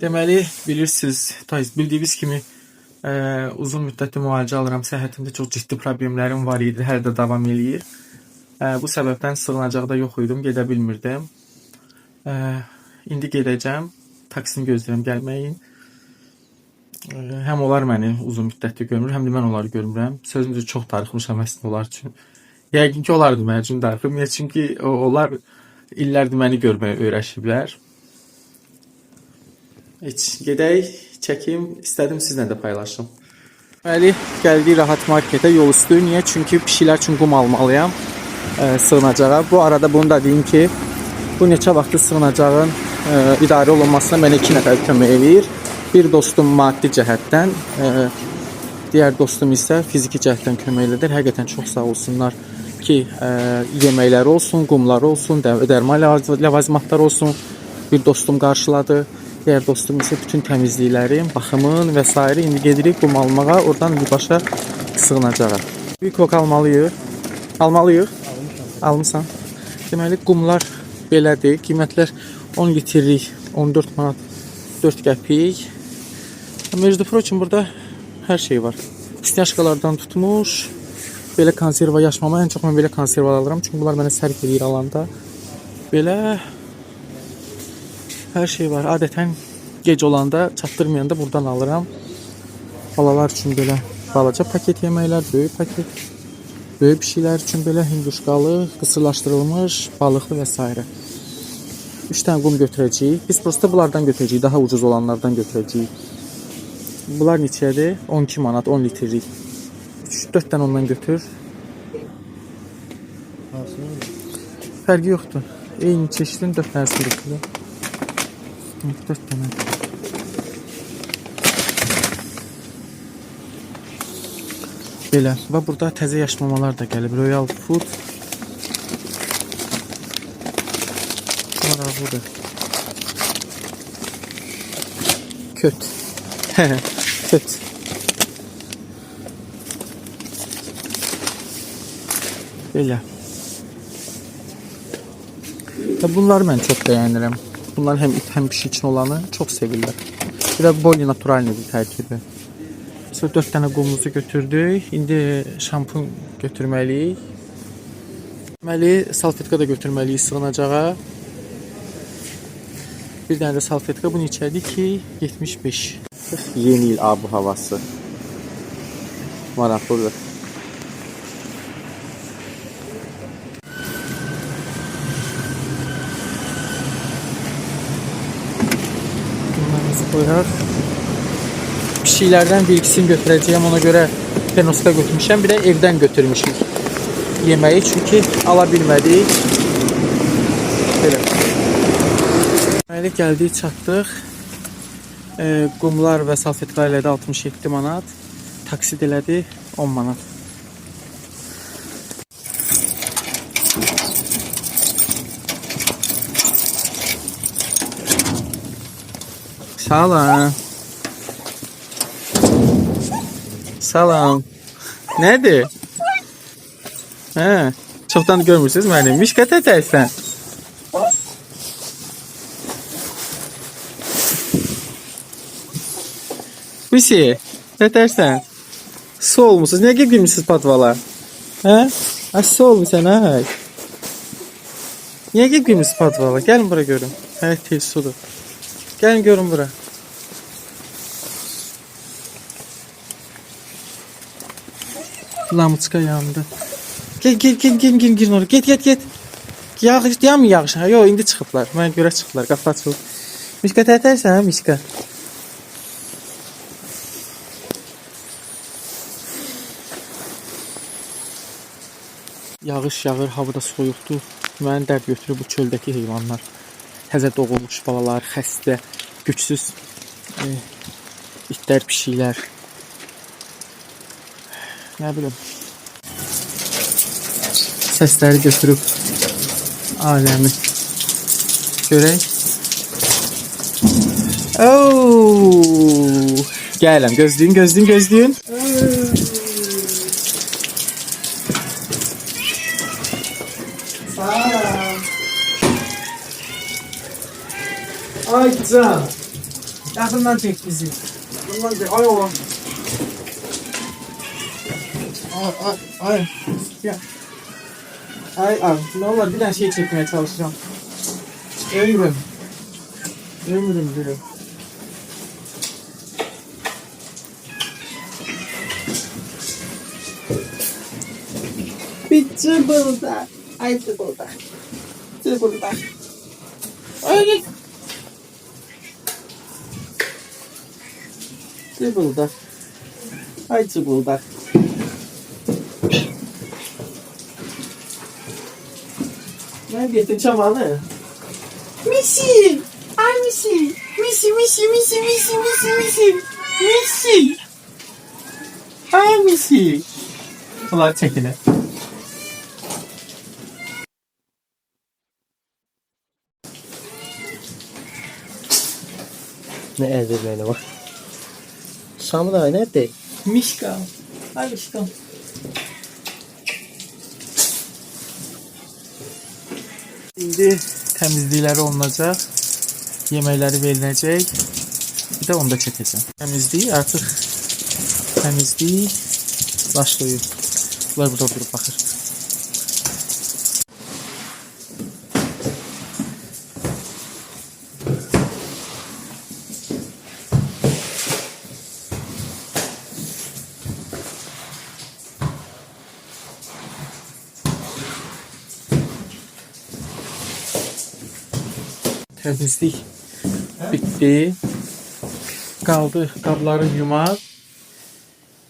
Deməli, bilirsiniz, bildiyiniz kimi uzun müddətli müalicə alıram. Səhhətimdə çox ciddi problemlərim var idi, hələ də davam eləyir. Bu səbəbdən sığınacaqda yox idim, gedə bilmirdim. İndi gedəcəm, taksini gözləyirəm gəlməyin. Həm onlar məni uzun müddətli görmür, həm də mən onları görmürəm. Sözümüzü çox darıxmışam əslində onlar üçün. Yəqin ki, onlardır mənim üçün darıxım. Çünki onlar illərdir məni görməyə öyrəşiblər. Heç gedək, çəkim, istədim sizlə də paylaşım. Bəli, gəldik rahat marketə, yol üstü. Niyə? Çünki pişiklər üçün qum almalıyam sığınacağa. Bu arada bunu da deyim ki, bu neçə vaxtı sığınacağın idarə olunmasına mənə 2 nəfər kömək eləyir. Bir dostum maddi cəhətdən, digər dostum isə fiziki cəhətdən kömək edir. Həqiqətən çox sağ olsunlar ki, yeməkləri olsun, qumları olsun, dərman ləvazimatları olsun. Bir dostum qarşıladı. Digər dostum isə bütün təmizliklərin, baxımın və s. İndi gedirik qum almağa, oradan birbaşa sığınacağa. Bir kok almalıyıq. Almalıyıq. Almışsan. Deməli, qumlar belədir. Qiymətlər 10 litrlik 14 manat 4 qəpik. Между прочим, burada hər şey var. İstiyashkalardan tutmuş. Belə konserva yaşmama, ən çox mən belə konserva alıram. Çünki bunlar mənə sərf edir alanda. Belə hər şey var. Adətən gec olanda, çatdırmayanda buradan alıram. Balalar üçün belə balaca paket yeməklər, böyük paket. Böyük pişiklər üçün belə hinduşkalı, qısırlaşdırılmış, balıqlı və s. 3 dənə qum götürəcəyik. Biz prosta bunlardan götürəcəyik, daha ucuz olanlardan götürəcəyik. Bunlar neçədir? 12 manat, 10 litrlik. 4 dənə ondan götür. Fərqi yoxdur. Eyni çeşidin 4 dənəsini götürür. 4 dənə. Belə. Və burada təzə yaşmamalar da gəlib. Royal Food. Maraqlıdır. Köt. Köt. Belə. Bunları mən çox bəyənirəm. Bunlar həm it, həm pişik üçün olanı çox sevirlər. Bir də boli naturalnidir tərkibi. Sonra 4 dənə qumumuzu götürdük. İndi şampun götürməliyik. Deməli, salfetka da götürməliyik sığınacağa. Bir dənə də salfetka. Bu neçədir ki? 75. Yeni il abu havası. Maraqlıdır. Qoyaq. Pişiklərdən bir ikisini götürəcəyəm, ona görə penoska götürmüşəm, bir də evdən götürmüşük yeməyi, çünki ala bilmədik. Belə. Deməli, gəldik, çatdıq. Qumlar və salfetka elədi 67 manat, taksid elədi 10 manat. Salam. Salam. Nədir? Çoxdan görmürsünüz məni. Mişka tətəksən. Bisi, tətəksən. Su olmuşsunuz. Niyə girmişsiniz patvala? Su olmuşsun, Niyə girmişsiniz patvala? Gəlin bura görün. Tez sudur. Gəlin görün bura. Lamıçka yandı. Gel oraya. Get. Yağış, deyəm yağış? Yox, indi çıxıblar. Mənə görə çıxıblar. Qapı açılıb. Mişka tətəksən, Mişka? Yağış yağır, havada soyuqdur. Məni dərd götürür bu çöldəki heyvanlar. Təzə doğulmuş balalar, xəstə, gücsüz itlər, pişiklər. Nə bilim. Səsləri götürüb aləmi. Görək. Gələm, gözləyin. Ay can. Yakından çek bizi. Yakından çek. Ay oğlum. Ay. Ya. Ay abi. Ne olur bir tane şey çekmeye çalışacağım. Ömrüm. Ömrüm diyor. Bir cıbıldak. Ay cıbıldak. Cıbıldak. Ay. Cıbıldak. Ay cıbıldak. Ne getireceğim anı? Misi. Ay misi. Misi. Misi. Ay misi. Ulan çekine. Ne eldivenleri var? Samuray nerede? Mişka. Ay Mişka. Şimdi temizlikleri olunacak. Yemekleri verilecek. Bir de onu da çekeceğim. Temizliği artık temizliği başlıyor. Bunlar burada durup bakır. Temizlik bitti. Kaldı qabları yumaq,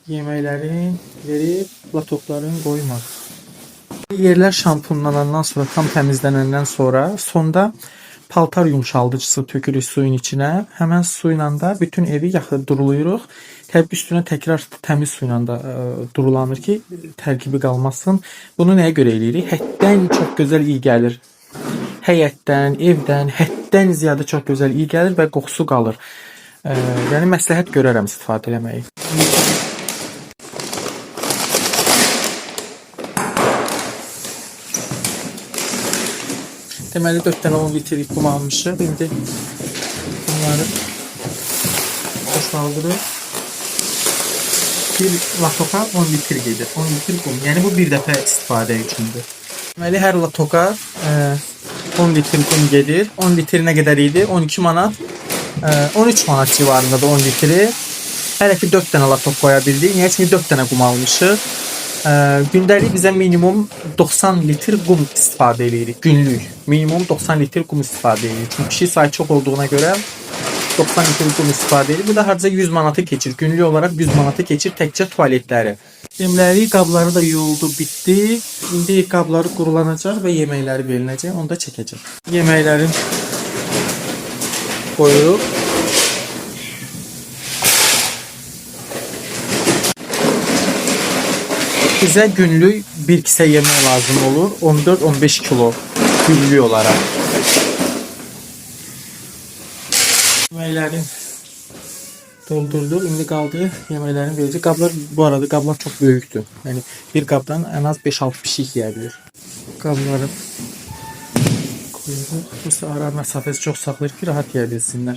yeməkləri verib latokların qoymaq. Yerlər şampunlanandan sonra, tam təmizlənəndən sonra sonda paltar yumşaldıcısı tökürük suyun içinə. Həmən suyla da bütün evi duruluyuruq. Təbii üstünə təkrar təmiz suyla da durulanır ki, tərkibi qalmasın. Bunu nəyə görə eləyirik? Həddən çox gözəl iyi gəlir. Həyətdən, evdən, həddən ziyadə çox gözəl iyi gəlir və qoxusu qalır. Yəni məsləhət görərəm istifadə eləməyi. Deməli 4 dənə 10 litrik qum almışıq. İndi bunları boşaldırıb bir latoka 10 litr gedir. 10 litr qum. Yəni bu bir dəfə istifadə üçündür. Deməli hər latoka 10 litr qum gedir. 10 litr nə qədər idi? 12 manat. 13 manat civarında da 10 litri. Hələ ki 4 dənə latok qoya bildik. Niyə? Çünki 4 dənə qum almışıq. Gündəlik bizə minimum 90 litr qum istifadə edirik. Günlük. Minimum 90 litr qum istifadə edirik. Çünki kişi sayı çox olduğuna görə 90 litr qum istifadə edirik. Bu da harca 100 manatı keçir. Günlük olaraq 100 manatı keçir təkcə tualetləri. Deməli qabları da yuyuldu, bitdi. İndi qabları qurulanacaq və yeməkləri veriləcək. Onu da çəkəcəm. Yeməklərin koyup bize günlük bir kişi yemeği lazım olur. 14-15 kilo günlük olarak. Yemeklerin doldurduk. Şimdi kaldı yemeklerin verecek. Kablar bu arada kablar çok büyüktü. Yani bir kabdan en az 5-6 pişik yiyebilir. Kabları koyuyoruz. Bu ara mesafesi çok saklayır ki rahat yiyebilsinler.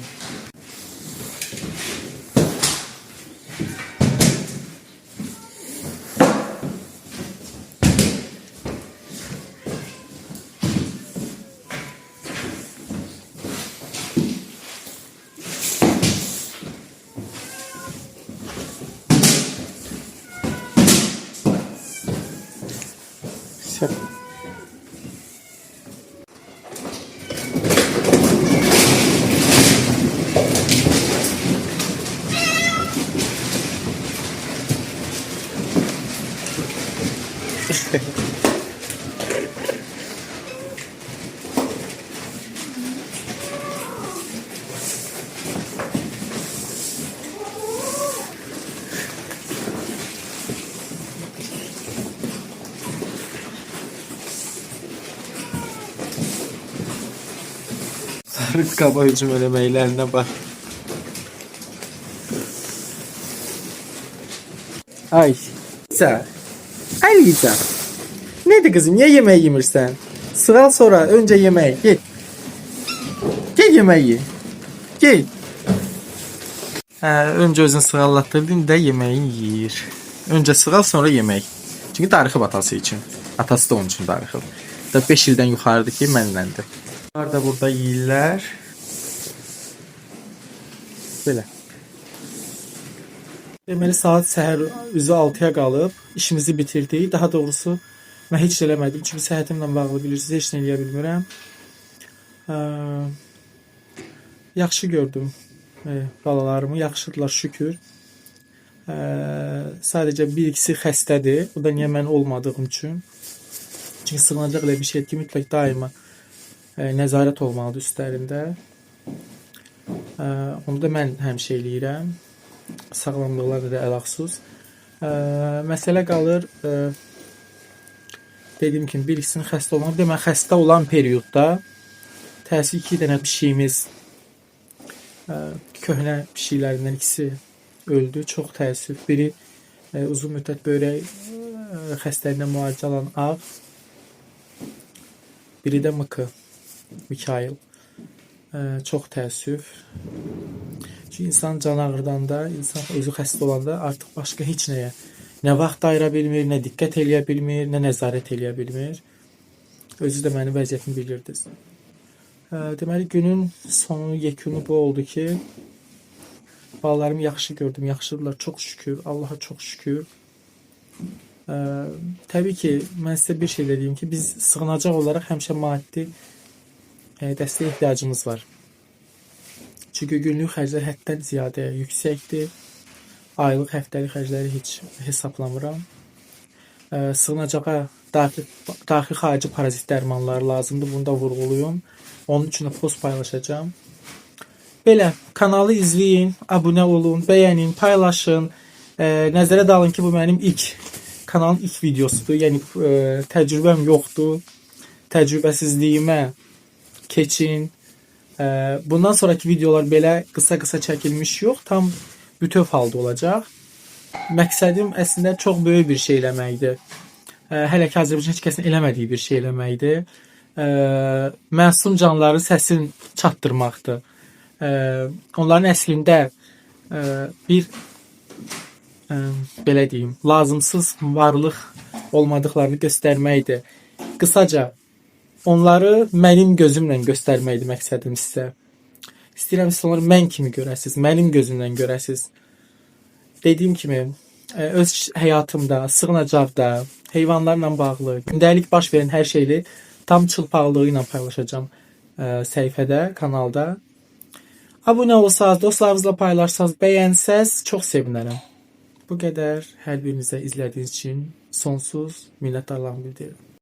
Sarık kaba hücum elemeylerine bak. Ay. Lisa. Ay Lisa. Neydi kızım? Niye yemeği yemirsen? Sıra sonra önce yemeği. Git. Git yemeği. Git. Önce özünü sığallatdırdı, indi də yeməyini yeyir. Öncə sığal, sonra yemək. Çünki darıxıb atası üçün. Atası da onun üçün darıxıb. Da 5 ildən yuxarıdır ki, mənləndir. Bunlar da burada yeyirlər. Belə. Deməli saat səhər üzü 6-ya qalıb, işimizi bitirdik. Daha doğrusu mən heç eləmədim, çünki səhhətimlə bağlı bilirsiniz, heç nə eləyə bilmirəm. Yaxşı gördüm balalarımı, yaxşıdırlar şükür. Sadəcə bir ikisi xəstədir. O da niyə mən olmadığım üçün. Çünki sığınacaq elə bir şeydir ki, mütləq daima nəzarət olmalıdır üstlərində. Onu da mən həmişə eləyirəm. Sağlamlıqlarla da əlaqsız. Məsələ qalır, dediyim kimi bir ikisinin xəstə olmağı. Mən xəstə olan periyodda təəssüf 2 dənə pişiyimiz, köhnə pişiklərindən ikisi öldü. Çox təəssüf. Biri uzun müddət böyrək xəstəliyinə müalicə alan Ağ. Biri də Mikail. Çox təəssüf. Çünki insan can ağırdanda, insan özü xəstə olanda artıq başqa heç nəyə nə vaxt ayıra bilmir, nə diqqət eləyə bilmir, nə nəzarət eləyə bilmir. Özü də mənim vəziyyətimi bilirdiniz. Deməli günün sonu, yekunu bu oldu ki, balalarımı yaxşı gördüm, yaxşıdırlar, çox şükür, Allaha çox şükür. Təbii ki, mən sizə bir şey deyim ki, biz sığınacaq olaraq həmişə maddi dəstəyə ehtiyacımız var. Çünki günlük xərclər həddən ziyadə yüksəkdir. Aylıq, həftəlik xərcləri heç hesablamıram. Sığınacağa daxili xarici parazit dərmanları lazımdır, bunu da vurğuluyum. Onun üçün də post paylaşacağım. Belə, kanalı izləyin, abunə olun, bəyənin, paylaşın. Nəzərə alın ki, bu mənim kanalın ilk videosudur. Yəni təcrübəm yoxdur. Təcrübəsizliyimə keçin. Bundan sonraki videolar belə qısa-qısa çəkilmiş yox, tam bütöv halda olacaq. Məqsədim əslində çox böyük bir şey eləməkdir. Hələ ki Azərbaycan heç kəsin eləmədiyi bir şey eləməkdir. Məsum canların səsini çatdırmaqdır. Onların əslində bir belə deyim, lazımsız varlıq olmadıqlarını göstərməkdir. Qısaca onları mənim gözümlə göstərməkdir məqsədim sizə. İstəyirəm siz onları mən kimi görəsiniz, mənim gözümlə görəsiniz. Dediyim kimi, öz həyatımda, sığınacaqda, heyvanlarla bağlı, gündəlik baş verən hər şeyi tam çılpaqlığı ilə paylaşacağım səhifədə, kanalda. Abunə olsanız, dostlarınızla paylaşsanız, bəyənsəz çox sevinərəm. Bu qədər hər birinizə izlədiyiniz üçün sonsuz minnətdarlığımı bildirirəm.